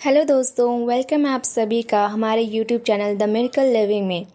Hello दोस्तों, welcome है आप सभी का हमारे YouTube channel the miracle living में।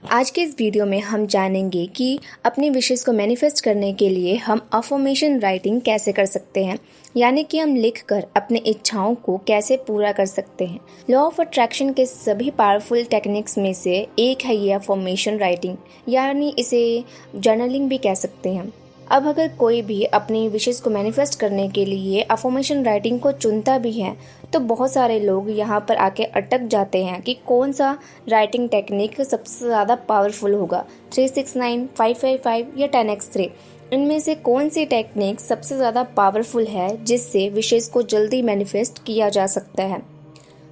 आज के इस वीडियो में हम जानेंगे कि अपनी विशेस को मैनिफेस्ट करने के लिए हम अफर्मेशन राइटिंग कैसे कर सकते हैं, यानी कि हम लिखकर अपनी इच्छाओं को कैसे पूरा कर सकते हैं। लॉ ऑफ अट्रैक्शन के सभी पावरफुल टेक्निक्स में से एक है ये अफर्मेशन राइटिंग, यानी इसे जर्नलिंग भी कह सकते हैं। अब अगर कोई भी अपनी विशेस को मैनिफेस्ट करने के लिए अफर्मेशन राइटिंग को चुनता भी है तो बहुत सारे लोग यहाँ पर आके अटक जाते हैं कि कौन सा राइटिंग टेक्निक सबसे ज़्यादा पावरफुल होगा, 369, 555 या 10x3। इनमें से कौन सी टेक्निक सबसे ज़्यादा पावरफुल है जिससे विशेस को जल्दी मैनिफेस्ट किया जा सकता है।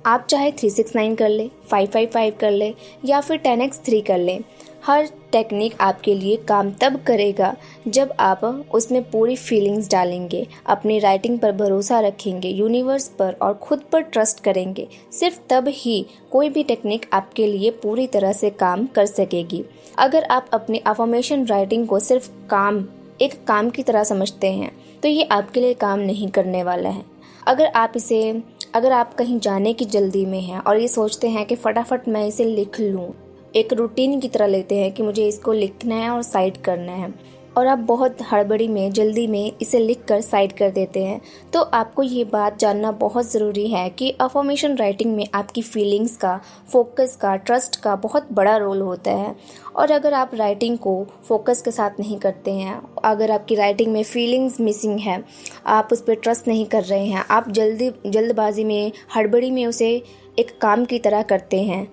आप चाहे 369 कर ले, 555 कर ले या फिर 10x3 कर ले, हर टेक्निक आपके लिए काम तब करेगा जब आप उसमें पूरी फीलिंग्स डालेंगे, अपनी राइटिंग पर भरोसा रखेंगे, यूनिवर्स पर और खुद पर ट्रस्ट करेंगे। सिर्फ तब ही कोई भी टेक्निक आपके लिए पूरी तरह से काम कर सकेगी। अगर आप अपनी अफर्मेशन राइटिंग को सिर्फ एक काम की तरह समझते हैं तो ये आपके लिए काम नहीं करने वाला है। अगर आप कहीं जाने की जल्दी में हैं और ये सोचते हैं कि फटाफट मैं इसे लिख लूँ, एक रूटीन की तरह लेते हैं कि मुझे इसको लिखना है और साइड करना है, और आप बहुत हड़बड़ी में जल्दी में इसे लिखकर साइड कर देते हैं, तो आपको ये बात जानना बहुत ज़रूरी है कि अफर्मेशन राइटिंग में आपकी फीलिंग्स का, फोकस का, ट्रस्ट का बहुत बड़ा रोल होता है। और अगर आप राइटिंग को फोकस के साथ नहीं करते हैं, अगर आपकी राइटिंग में फीलिंग्स मिसिंग है, आप उस पर ट्रस्ट नहीं कर रहे हैं, आप जल्दबाजी में, हड़बड़ी में उसे एक काम की तरह करते हैं,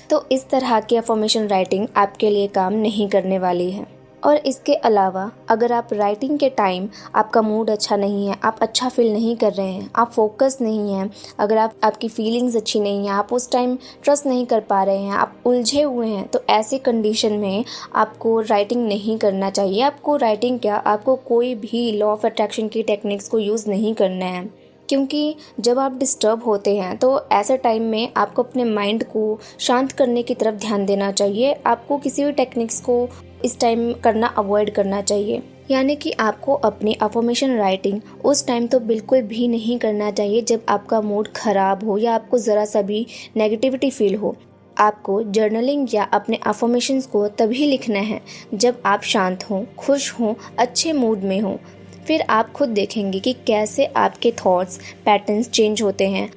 तो इस तरह की अफर्मेशन राइटिंग आपके लिए काम नहीं करने वाली है। और इसके अलावा अगर आप राइटिंग के टाइम आपका मूड अच्छा नहीं है, आप अच्छा फील नहीं कर रहे हैं, आप फोकस नहीं हैं, अगर आपकी फीलिंग्स अच्छी नहीं है, आप उस टाइम ट्रस्ट नहीं कर पा रहे हैं, आप उलझे हुए हैं, तो ऐसे कंडीशन में आपको राइटिंग नहीं करना चाहिए। आपको कोई भी लॉ ऑफ अट्रैक्शन की टेक्निक्स को यूज़ नहीं करना है, क्योंकि जब आप डिस्टर्ब होते हैं तो ऐसे टाइम में आपको अपने माइंड को शांत करने की तरफ ध्यान देना चाहिए। आपको किसी भी टेक्निक्स को इस टाइम करना अवॉइड करना चाहिए, यानी कि आपको अपनी अफर्मेशन राइटिंग उस टाइम तो बिल्कुल भी नहीं करना चाहिए जब आपका मूड ख़राब हो या आपको ज़रा सा भी नेगेटिविटी फील हो। आपको जर्नलिंग या अपने अफर्मेशंस को तभी लिखना है जब आप शांत हों, खुश हों, अच्छे मूड में हों। फिर आप खुद देखेंगे कि कैसे आपके थॉट्स पैटर्न्स चेंज होते हैं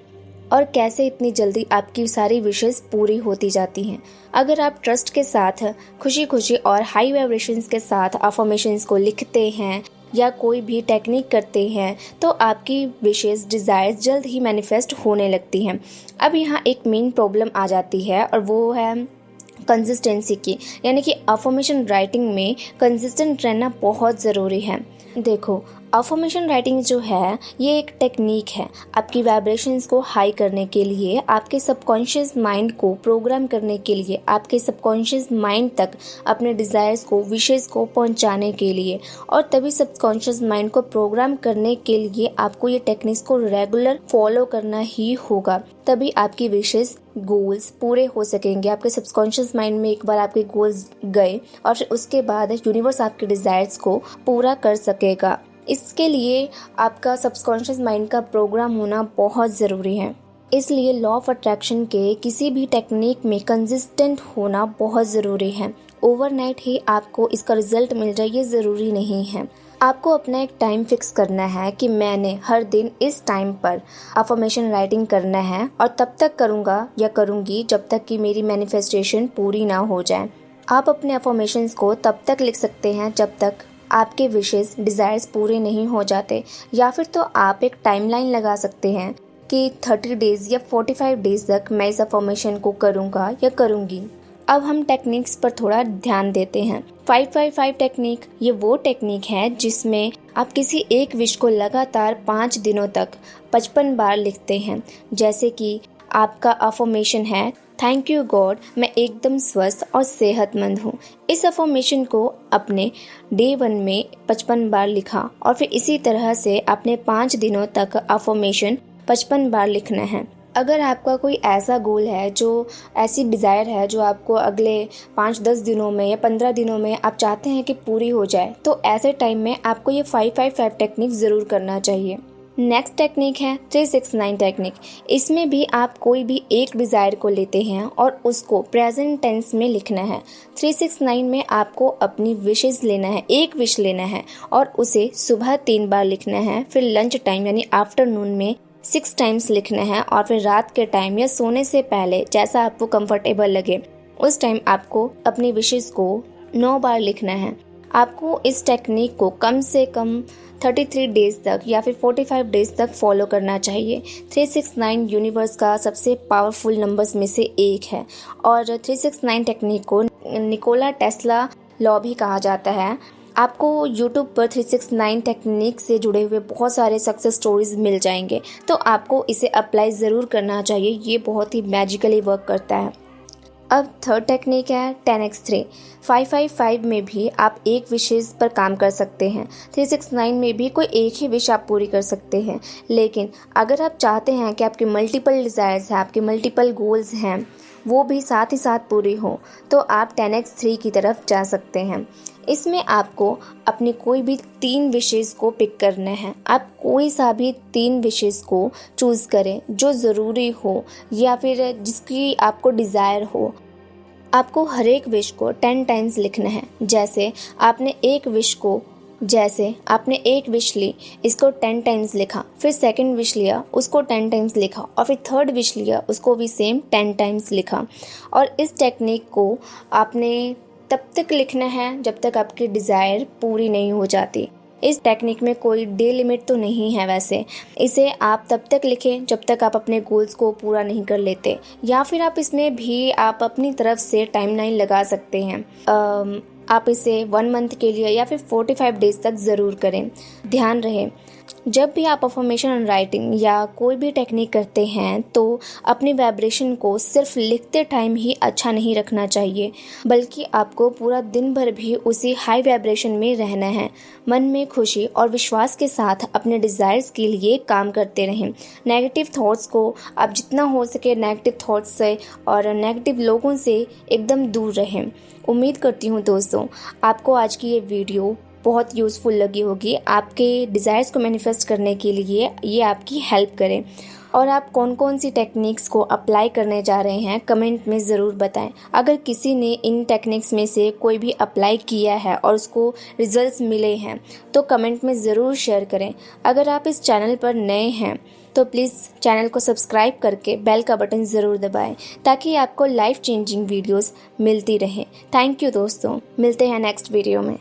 और कैसे इतनी जल्दी आपकी सारी विशेस पूरी होती जाती हैं। अगर आप ट्रस्ट के साथ, खुशी खुशी और हाई वाइब्रेशंस के साथ अफर्मेशंस को लिखते हैं या कोई भी टेक्निक करते हैं तो आपकी विशेस, डिज़ायर्स जल्द ही मैनिफेस्ट होने लगती हैं। अब यहाँ एक मेन प्रॉब्लम आ जाती है और वो है कंसिस्टेंसी की, यानी कि अफर्मेशन राइटिंग में कंसिस्टेंट रहना बहुत ज़रूरी है। देखो, अफर्मेशन राइटिंग जो है ये एक टेक्निक है आपकी वाइब्रेशंस को हाई करने के लिए, आपके सबकॉन्शियस माइंड को प्रोग्राम करने के लिए, आपके सबकॉन्शियस माइंड तक अपने डिज़ायर्स को, विशेस को पहुंचाने के लिए। और तभी सबकॉन्शियस माइंड को प्रोग्राम करने के लिए आपको ये टेक्निक्स को रेगुलर फॉलो करना ही होगा, तभी आपकी विशेस, गोल्स पूरे हो सकेंगे। आपके सबकॉन्शियस माइंड में एक बार आपके गोल्स गए और फिर उसके बाद यूनिवर्स आपके डिज़ायर्स को पूरा कर सकेगा। इसके लिए आपका सबकॉन्शियस माइंड का प्रोग्राम होना बहुत ज़रूरी है। इसलिए लॉ ऑफ अट्रैक्शन के किसी भी टेक्निक में कंसिस्टेंट होना बहुत ज़रूरी है। ओवरनाइट ही आपको इसका रिजल्ट मिल जाए ये ज़रूरी नहीं है। आपको अपना एक टाइम फिक्स करना है कि मैंने हर दिन इस टाइम पर अफर्मेशन राइटिंग करना है और तब तक करूँगा या करूँगी जब तक कि मेरी मैनिफेस्टेशन पूरी ना हो जाए। आप अपने अफर्मेशंस को तब तक लिख सकते हैं जब तक आपके विशेस, डिज़ायर्स पूरे नहीं हो जाते, या फिर तो आप एक टाइमलाइन लगा सकते हैं कि 30 डेज़ या 45 डेज़ तक मैं इस अफर्मेशन को करूँगा या करूँगी। अब हम टेक्निक्स पर थोड़ा ध्यान देते हैं। 555 टेक्निक, ये वो टेक्निक है जिसमें आप किसी एक विश को लगातार 5 दिनों तक 55 बार लिखते हैं। जैसे कि आपका अफर्मेशन है, थैंक यू गॉड, मैं एकदम स्वस्थ और सेहतमंद हूँ। इस अफर्मेशन को अपने डे 1 में 55 बार लिखा और फिर इसी तरह से अपने 5 दिनों तक अफर्मेशन 55 बार लिखना है। अगर आपका कोई ऐसा गोल है, जो ऐसी डिज़ायर है जो आपको अगले 5-10 दिनों में या 15 दिनों में आप चाहते हैं कि पूरी हो जाए, तो ऐसे टाइम में आपको ये 555 टेक्निक ज़रूर करना चाहिए। नेक्स्ट टेक्निक है 369 टेक्निक। इसमें भी आप कोई भी एक डिज़ायर को लेते हैं और उसको प्रेजेंट टेंस में लिखना है। 369 में आपको अपनी विशेस लेना है, एक विश लेना है और उसे सुबह 3 बार लिखना है, फिर लंच टाइम यानी आफ्टरनून में 6 टाइम्स लिखना है और फिर रात के टाइम या सोने से पहले जैसा आपको कंफर्टेबल लगे उस टाइम आपको अपनी विशेस को 9 बार लिखना है। आपको इस टेक्निक को कम से कम 33 डेज तक या फिर 45 डेज तक फॉलो करना चाहिए। 369 यूनिवर्स का सबसे पावरफुल नंबर्स में से एक है और 369 टेक्निक को निकोला टेस्ला लॉ भी कहा जाता है। आपको YouTube पर 369 टेक्निक से जुड़े हुए बहुत सारे सक्सेस स्टोरीज मिल जाएंगे, तो आपको इसे अप्लाई ज़रूर करना चाहिए। ये बहुत ही मैजिकली वर्क करता है। अब थर्ड टेक्निक है 10x3। 555 में भी आप एक विशेस पर काम कर सकते हैं। 369 में भी कोई एक ही विश आप पूरी कर सकते हैं, लेकिन अगर आप चाहते हैं कि आपके मल्टीपल डिज़ायर्स हैं, आपके मल्टीपल गोल्स हैं, वो भी साथ ही साथ पूरी हो, तो आप 10x3 की तरफ जा सकते हैं। इसमें आपको अपनी कोई भी 3 विशेस को पिक करना है। आप कोई सा भी 3 विशेस को चूज़ करें जो ज़रूरी हो या फिर जिसकी आपको डिज़ायर हो। आपको हर एक विश को 10 टाइम्स लिखना है। जैसे आपने एक विश ली, इसको 10 टाइम्स लिखा, फिर सेकंड विश लिया, उसको 10 टाइम्स लिखा और फिर थर्ड विश लिया, उसको भी सेम 10 टाइम्स लिखा। और इस टेक्निक को आपने तब तक लिखना है जब तक आपकी डिज़ायर पूरी नहीं हो जाती। इस टेक्निक में कोई डे लिमिट तो नहीं है वैसे। इसे आप तब तक लिखें जब तक आप अपने गोल्स को पूरा नहीं कर लेते, या फिर आप इसमें भी आप अपनी तरफ से टाइमलाइन लगा सकते हैं। आप इसे 1 मंथ के लिए या फिर 45 डेज तक ज़रूर करें। ध्यान रहे, जब भी आप अफर्मेशन राइटिंग या कोई भी टेक्निक करते हैं तो अपनी वाइब्रेशन को सिर्फ लिखते टाइम ही अच्छा नहीं रखना चाहिए, बल्कि आपको पूरा दिन भर भी उसी हाई वाइब्रेशन में रहना है। मन में खुशी और विश्वास के साथ अपने डिज़ायर्स के लिए काम करते रहें। नेगेटिव थॉट्स को आप जितना हो सके नेगेटिव थॉट्स से और नेगेटिव लोगों से एकदम दूर रहें। उम्मीद करती हूँ दोस्तों आपको आज की ये वीडियो बहुत यूज़फुल लगी होगी। आपके डिज़ायर्स को मैनिफेस्ट करने के लिए ये आपकी हेल्प करें। और आप कौन कौन सी टेक्निक्स को अप्लाई करने जा रहे हैं कमेंट में ज़रूर बताएं। अगर किसी ने इन टेक्निक्स में से कोई भी अप्लाई किया है और उसको रिजल्ट्स मिले हैं तो कमेंट में ज़रूर शेयर करें। अगर आप इस चैनल पर नए हैं तो प्लीज़ चैनल को सब्सक्राइब करके बेल का बटन ज़रूर दबाएं ताकि आपको लाइफ चेंजिंग वीडियोस मिलती रहें। थैंक यू दोस्तों, मिलते हैं नेक्स्ट वीडियो में।